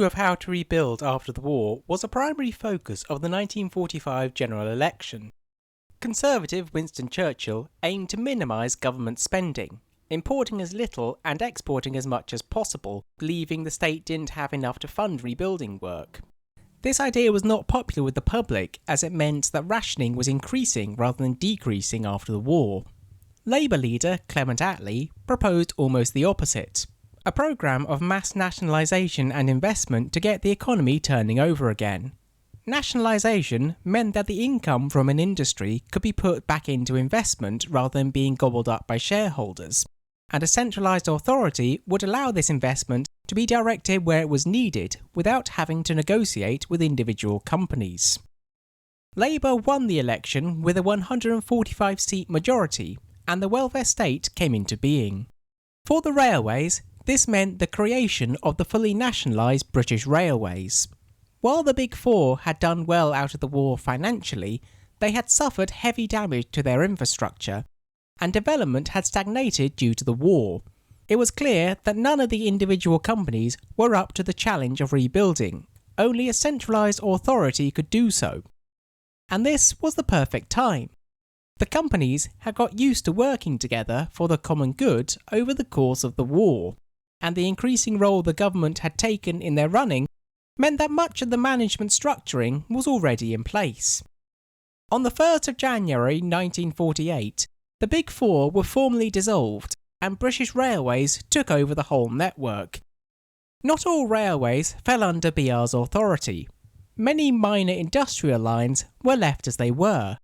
issue of how to rebuild after the war was a primary focus of the 1945 general election. Conservative Winston Churchill aimed to minimise government spending, importing as little and exporting as much as possible, believing the state didn't have enough to fund rebuilding work. This idea was not popular with the public, as it meant that rationing was increasing rather than decreasing after the war. Labour leader Clement Attlee proposed almost the opposite, a programme of mass nationalisation and investment to get the economy turning over again. Nationalisation meant that the income from an industry could be put back into investment rather than being gobbled up by shareholders, and a centralised authority would allow this investment to be directed where it was needed without having to negotiate with individual companies. Labour won the election with a 145-seat majority, and the welfare state came into being. For the railways, this meant the creation of the fully nationalised British Railways. While the Big Four had done well out of the war financially, they had suffered heavy damage to their infrastructure, and development had stagnated due to the war. It was clear that none of the individual companies were up to the challenge of rebuilding. Only a centralised authority could do so. And this was the perfect time. The companies had got used to working together for the common good over the course of the war, and the increasing role the government had taken in their running meant that much of the management structuring was already in place. On the 1st of January 1948, the Big Four were formally dissolved, and British Railways took over the whole network. Not all railways fell under BR's authority. Many minor industrial lines were left as they were.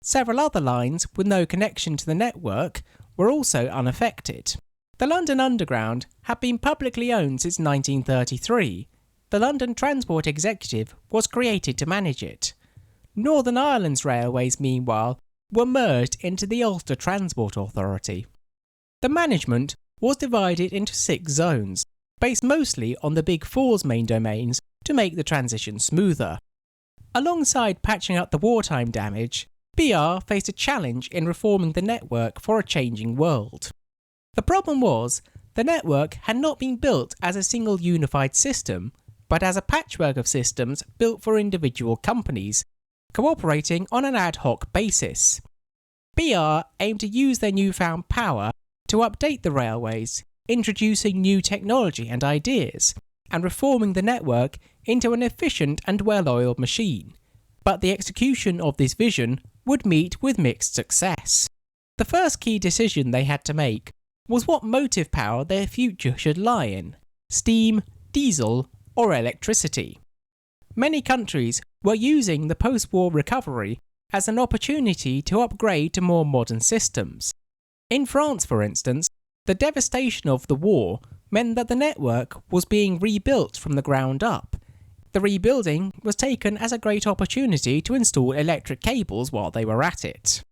Several other lines with no connection to the network were also unaffected. The London Underground had been publicly owned since 1933. The London Transport Executive was created to manage it. Northern Ireland's railways, meanwhile, were merged into the Ulster Transport Authority. The management was divided into 6 zones, based mostly on the Big Four's main domains to make the transition smoother. Alongside patching up the wartime damage, BR faced a challenge in reforming the network for a changing world. The problem was, the network had not been built as a single unified system, but as a patchwork of systems built for individual companies, cooperating on an ad hoc basis. BR aimed to use their newfound power to update the railways, introducing new technology and ideas, and reforming the network into an efficient and well-oiled machine. But the execution of this vision would meet with mixed success. The first key decision they had to make was what motive power their future should lie in: steam, diesel, or electricity. Many countries were using the post-war recovery as an opportunity to upgrade to more modern systems. In France, for instance, the devastation of the war meant that the network was being rebuilt from the ground up. The rebuilding was taken as a great opportunity to install electric cables while they were at it.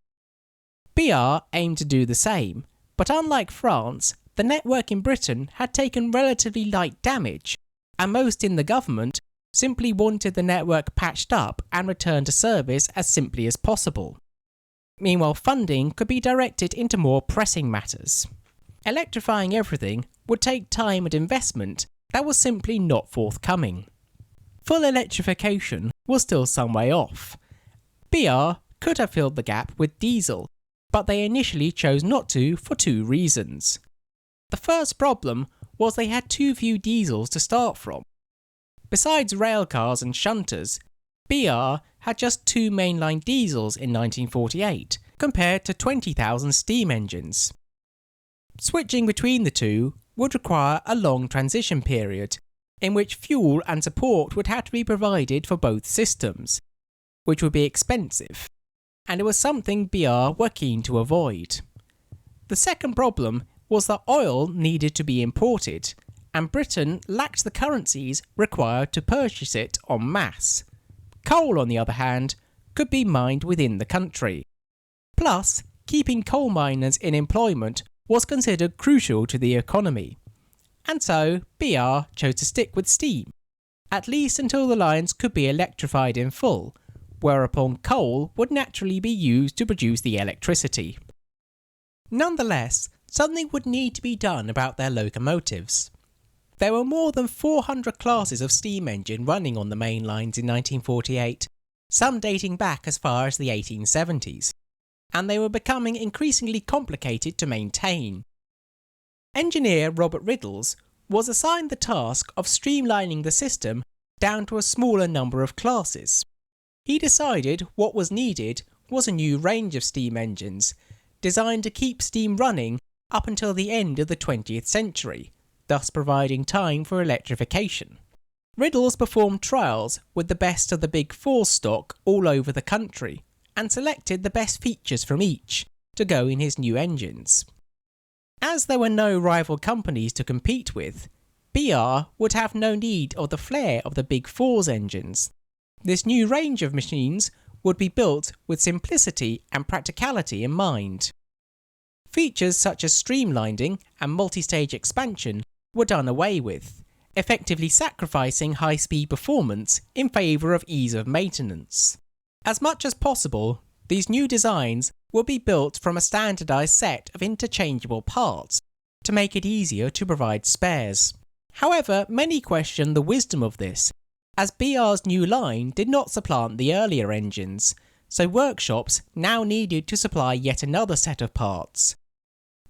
BR aimed to do the same, but unlike France, the network in Britain had taken relatively light damage, and most in the government simply wanted the network patched up and returned to service as simply as possible. Meanwhile, funding could be directed into more pressing matters. Electrifying everything would take time and investment that was simply not forthcoming. Full electrification was still some way off. BR could have filled the gap with diesel, but they initially chose not to for 2 reasons. The first problem was they had too few diesels to start from. Besides railcars and shunters, BR had just 2 mainline diesels in 1948, compared to 20,000 steam engines. Switching between the two would require a long transition period, in which fuel and support would have to be provided for both systems, which would be expensive, and it was something BR were keen to avoid. The second problem was that oil needed to be imported, and Britain lacked the currencies required to purchase it en masse. Coal, on the other hand, could be mined within the country. Plus, keeping coal miners in employment was considered crucial to the economy. And so, BR chose to stick with steam, at least until the lines could be electrified in full, whereupon coal would naturally be used to produce the electricity. Nonetheless, something would need to be done about their locomotives. There were more than 400 classes of steam engine running on the main lines in 1948, some dating back as far as the 1870s, and they were becoming increasingly complicated to maintain. Engineer Robert Riddles was assigned the task of streamlining the system down to a smaller number of classes. He decided what was needed was a new range of steam engines, designed to keep steam running up until the end of the 20th century, thus providing time for electrification. Riddles performed trials with the best of the Big Four stock all over the country, and selected the best features from each to go in his new engines. As there were no rival companies to compete with, BR would have no need of the flair of the Big Four's engines. This new range of machines would be built with simplicity and practicality in mind. Features such as streamlining and multi-stage expansion were done away with, effectively sacrificing high-speed performance in favour of ease of maintenance. As much as possible, these new designs will be built from a standardised set of interchangeable parts to make it easier to provide spares. However, many question the wisdom of this, as BR's new line did not supplant the earlier engines, so workshops now needed to supply yet another set of parts.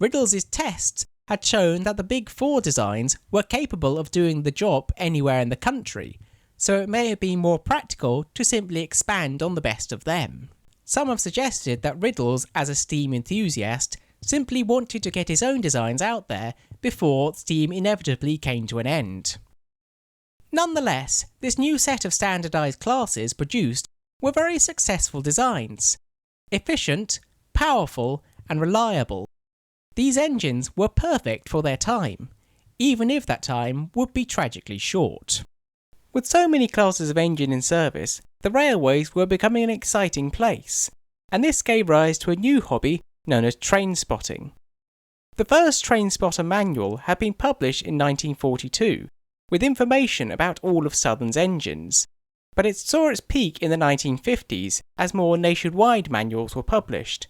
Riddles' tests had shown that the Big Four designs were capable of doing the job anywhere in the country, so it may have been more practical to simply expand on the best of them. Some have suggested that Riddles, as a steam enthusiast, simply wanted to get his own designs out there before steam inevitably came to an end. Nonetheless, this new set of standardised classes produced were very successful designs. Efficient, powerful, and reliable. These engines were perfect for their time, even if that time would be tragically short. With so many classes of engine in service, the railways were becoming an exciting place, and this gave rise to a new hobby known as train spotting. The first train spotter manual had been published in 1942, with information about all of Southern's engines, but it saw its peak in the 1950s as more nationwide manuals were published.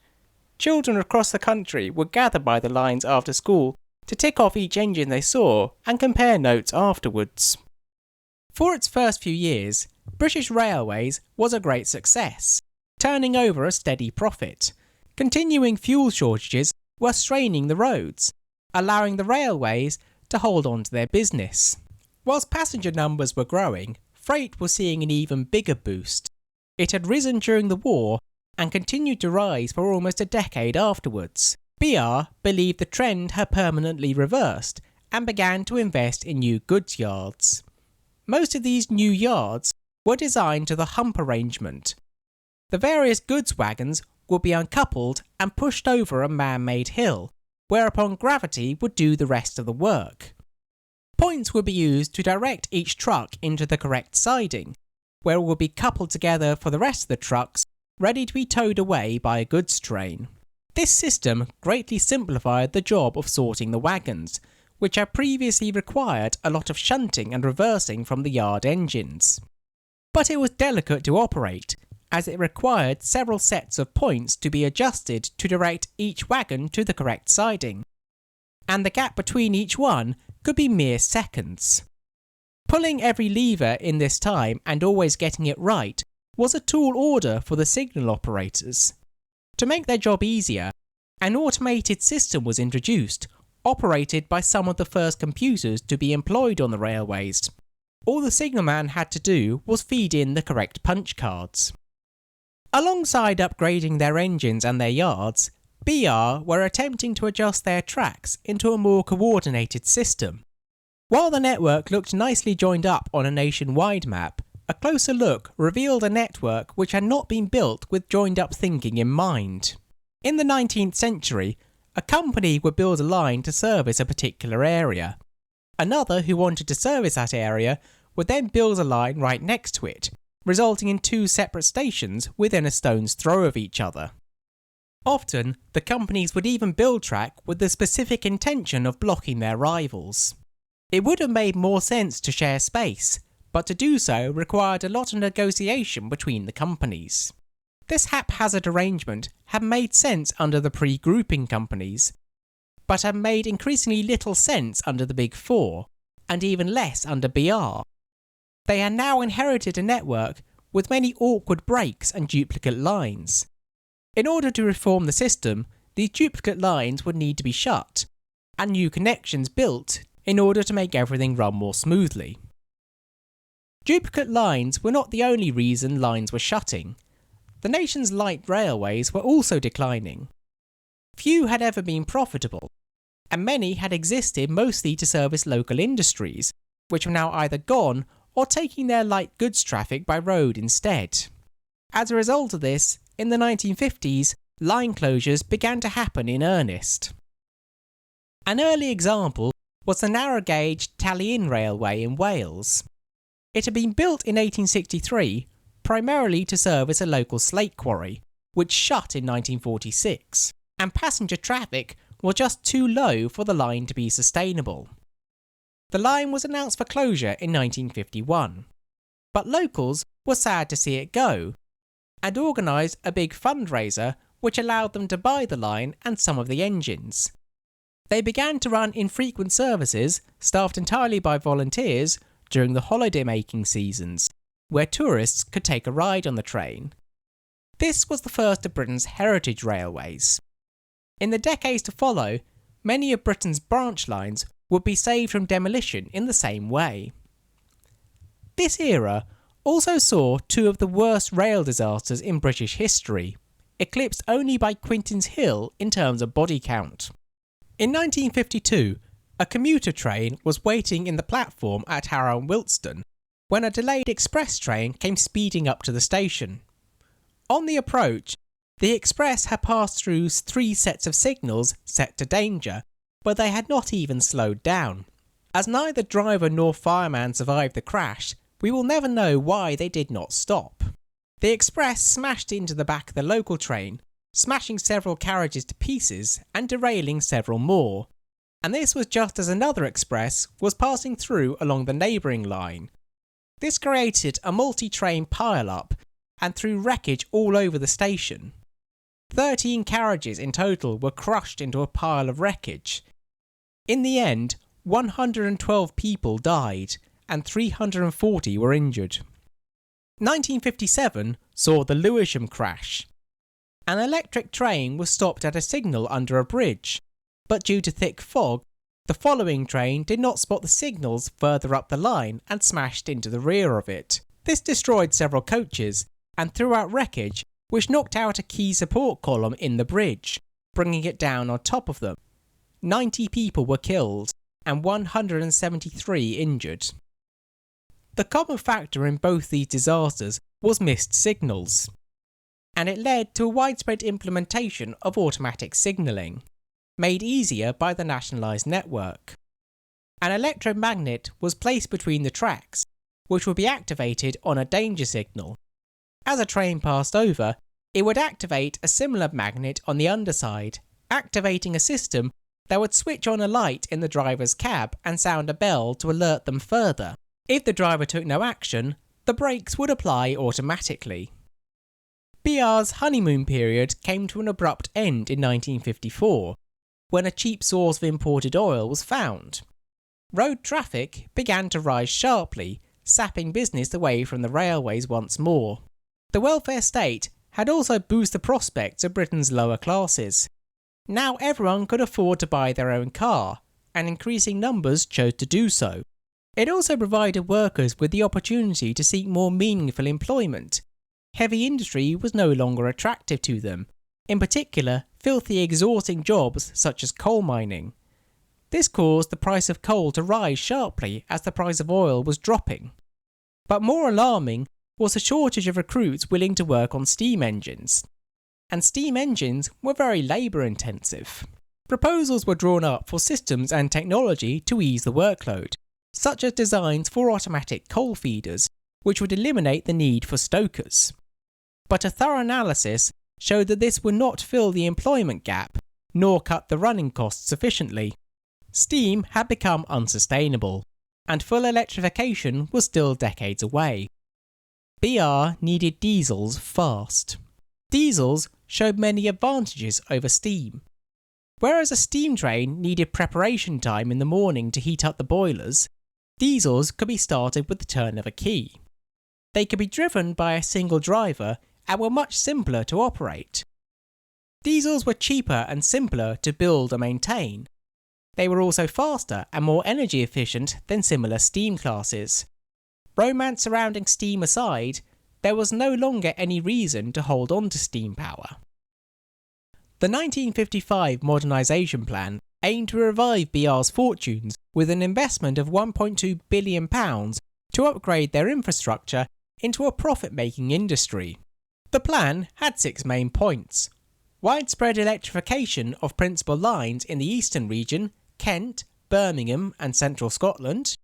Children across the country would gather by the lines after school to tick off each engine they saw and compare notes afterwards. For its first few years, British Railways was a great success, turning over a steady profit. Continuing fuel shortages were straining the roads, allowing the railways to hold on to their business. Whilst passenger numbers were growing, freight was seeing an even bigger boost. It had risen during the war and continued to rise for almost a decade afterwards. BR believed the trend had permanently reversed and began to invest in new goods yards. Most of these new yards were designed to the hump arrangement. The various goods wagons would be uncoupled and pushed over a man-made hill, whereupon gravity would do the rest of the work. Points would be used to direct each truck into the correct siding, where it would be coupled together for the rest of the trucks, ready to be towed away by a goods train. This system greatly simplified the job of sorting the wagons, which had previously required a lot of shunting and reversing from the yard engines. But it was delicate to operate, as it required several sets of points to be adjusted to direct each wagon to the correct siding, and the gap between each one could be mere seconds. Pulling every lever in this time and always getting it right was a tall order for the signal operators. To make their job easier, an automated system was introduced, operated by some of the first computers to be employed on the railways. All the signalman had to do was feed in the correct punch cards. Alongside upgrading their engines and their yards, BR were attempting to adjust their tracks into a more coordinated system. While the network looked nicely joined up on a nationwide map, a closer look revealed a network which had not been built with joined-up thinking in mind. In the 19th century, a company would build a line to service a particular area. Another who wanted to service that area would then build a line right next to it, resulting in two separate stations within a stone's throw of each other. Often, the companies would even build track with the specific intention of blocking their rivals. It would have made more sense to share space, but to do so required a lot of negotiation between the companies. This haphazard arrangement had made sense under the pre-grouping companies, but had made increasingly little sense under the Big Four. and even less under BR. They had now inherited a network with many awkward breaks and duplicate lines. In order to reform the system, these duplicate lines would need to be shut, and new connections built in order to make everything run more smoothly. Duplicate lines were not the only reason lines were shutting. The nation's light railways were also declining. Few had ever been profitable, and many had existed mostly to service local industries, which were now either gone or taking their light goods traffic by road instead. As a result of this, in the 1950s, line closures began to happen in earnest. An early example was the narrow gauge Tallinn Railway in Wales. It had been built in 1863 primarily to service a local slate quarry, which shut in 1946, and passenger traffic was just too low for the line to be sustainable. The line was announced for closure in 1951, but locals were sad to see it go, and organised a big fundraiser which allowed them to buy the line and some of the engines. They began to run infrequent services, staffed entirely by volunteers, during the holiday-making seasons, where tourists could take a ride on the train. This was the first of Britain's heritage railways. In the decades to follow, many of Britain's branch lines would be saved from demolition in the same way. This era also saw two of the worst rail disasters in British history, eclipsed only by Quintin's Hill in terms of body count. In 1952, a commuter train was waiting in the platform at Harrow and Wiltston when a delayed express train came speeding up to the station. On the approach, the express had passed through 3 sets of signals set to danger, but they had not even slowed down. As neither driver nor fireman survived the crash, we will never know why they did not stop. The express smashed into the back of the local train, smashing several carriages to pieces and derailing several more. And this was just as another express was passing through along the neighbouring line. This created a multi-train pile-up and threw wreckage all over the station. 13 carriages in total were crushed into a pile of wreckage. In the end, 112 people died and 340 were injured. 1957 saw the Lewisham crash. An electric train was stopped at a signal under a bridge, but due to thick fog, the following train did not spot the signals further up the line and smashed into the rear of it. This destroyed several coaches and threw out wreckage which knocked out a key support column in the bridge, bringing it down on top of them. 90 people were killed and 173 injured. The common factor in both these disasters was missed signals, and it led to a widespread implementation of automatic signalling, made easier by the nationalised network. An electromagnet was placed between the tracks, which would be activated on a danger signal. As a train passed over, it would activate a similar magnet on the underside, activating a system that would switch on a light in the driver's cab and sound a bell to alert them further. If the driver took no action, the brakes would apply automatically. BR's honeymoon period came to an abrupt end in 1954, when a cheap source of imported oil was found. Road traffic began to rise sharply, sapping business away from the railways once more. The welfare state had also boosted the prospects of Britain's lower classes. Now everyone could afford to buy their own car, and increasing numbers chose to do so. It also provided workers with the opportunity to seek more meaningful employment. Heavy industry was no longer attractive to them, in particular filthy exhausting jobs such as coal mining. This caused the price of coal to rise sharply as the price of oil was dropping. But more alarming was a shortage of recruits willing to work on steam engines. And steam engines were very labour intensive. Proposals were drawn up for systems and technology to ease the workload, such as designs for automatic coal feeders, which would eliminate the need for stokers. But a thorough analysis showed that this would not fill the employment gap, nor cut the running costs sufficiently. Steam had become unsustainable, and full electrification was still decades away. BR needed diesels fast. Diesels showed many advantages over steam. Whereas a steam train needed preparation time in the morning to heat up the boilers, Diesels could be started with the turn of a key. They could be driven by a single driver and were much simpler to operate. Diesels were cheaper and simpler to build and maintain. They were also faster and more energy efficient than similar steam classes. Romance surrounding steam aside, there was no longer any reason to hold on to steam power. The 1955 Modernisation Plan aimed to revive BR's fortunes with an investment of £1.2 billion to upgrade their infrastructure into a profit-making industry. The plan had 6 main points: widespread electrification of principal lines in the eastern region, Kent, Birmingham and central Scotland,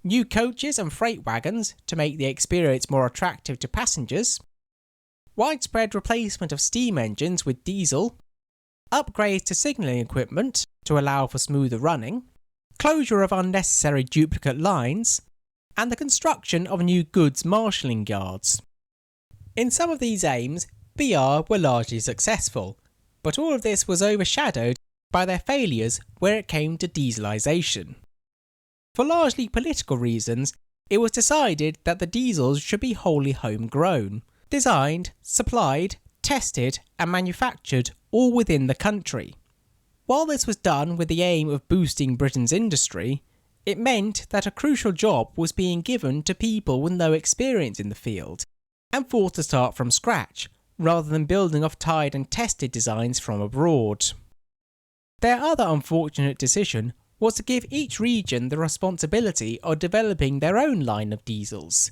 new coaches and freight wagons to make the experience more attractive to passengers, widespread replacement of steam engines with diesel, upgrades to signalling equipment to allow for smoother running, closure of unnecessary duplicate lines, and the construction of new goods marshalling yards. In some of these aims, BR were largely successful, but all of this was overshadowed by their failures where it came to dieselisation. For largely political reasons, it was decided that the diesels should be wholly homegrown, designed, supplied, tested and manufactured all within the country. While this was done with the aim of boosting Britain's industry, it meant that a crucial job was being given to people with no experience in the field, and forced to start from scratch, rather than building off tried and tested designs from abroad. Their other unfortunate decision was to give each region the responsibility of developing their own line of diesels.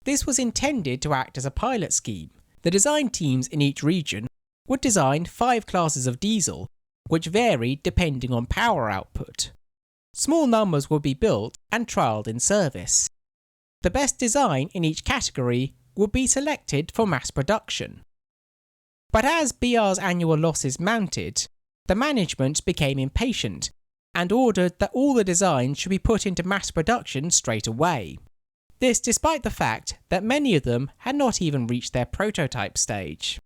This was intended to act as a pilot scheme. The design teams in each region would design 5 classes of diesel, which varied depending on power output. Small numbers would be built and trialled in service. The best design in each category would be selected for mass production. But as BR's annual losses mounted, the management became impatient and ordered that all the designs should be put into mass production straight away. This despite the fact that many of them had not even reached their prototype stage.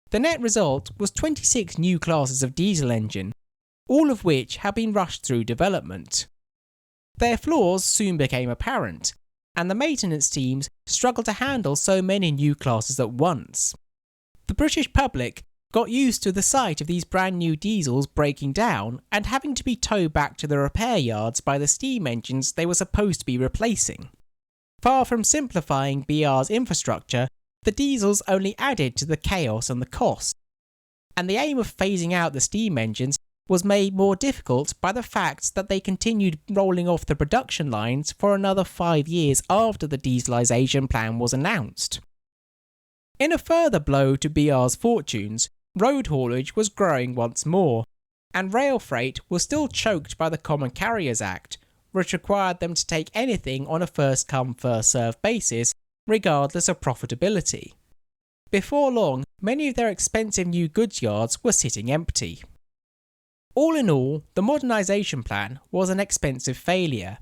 The net result was 26 new classes of diesel engine, all of which had been rushed through development. Their flaws soon became apparent, and the maintenance teams struggled to handle so many new classes at once. The British public got used to the sight of these brand new diesels breaking down and having to be towed back to the repair yards by the steam engines they were supposed to be replacing. Far from simplifying BR's infrastructure, the diesels only added to the chaos and the cost, and the aim of phasing out the steam engines was made more difficult by the fact that they continued rolling off the production lines for another 5 years after the dieselisation plan was announced. In a further blow to BR's fortunes, road haulage was growing once more, and rail freight was still choked by the Common Carriers Act, which required them to take anything on a first-come, first-served basis, regardless of profitability. Before long, many of their expensive new goods yards were sitting empty. All in all, the Modernisation Plan was an expensive failure.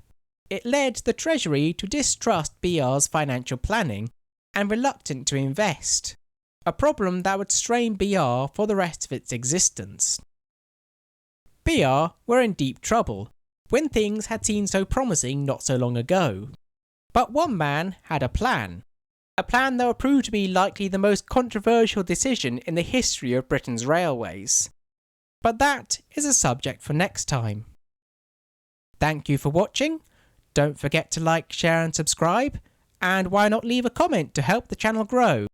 It led the Treasury to distrust BR's financial planning and reluctant to invest, a problem that would strain BR for the rest of its existence. BR were in deep trouble when things had seemed so promising not so long ago. But one man had a plan that would prove to be likely the most controversial decision in the history of Britain's railways. But that is a subject for next time. Thank you for watching. Don't forget to like, share and subscribe, and why not leave a comment to help the channel grow.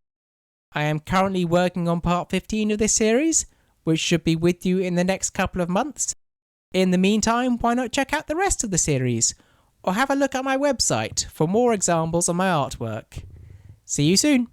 I am currently working on part 15 of this series, which should be with you in the next couple of months. In the meantime, why not check out the rest of the series, or have a look at my website for more examples of my artwork. See you soon!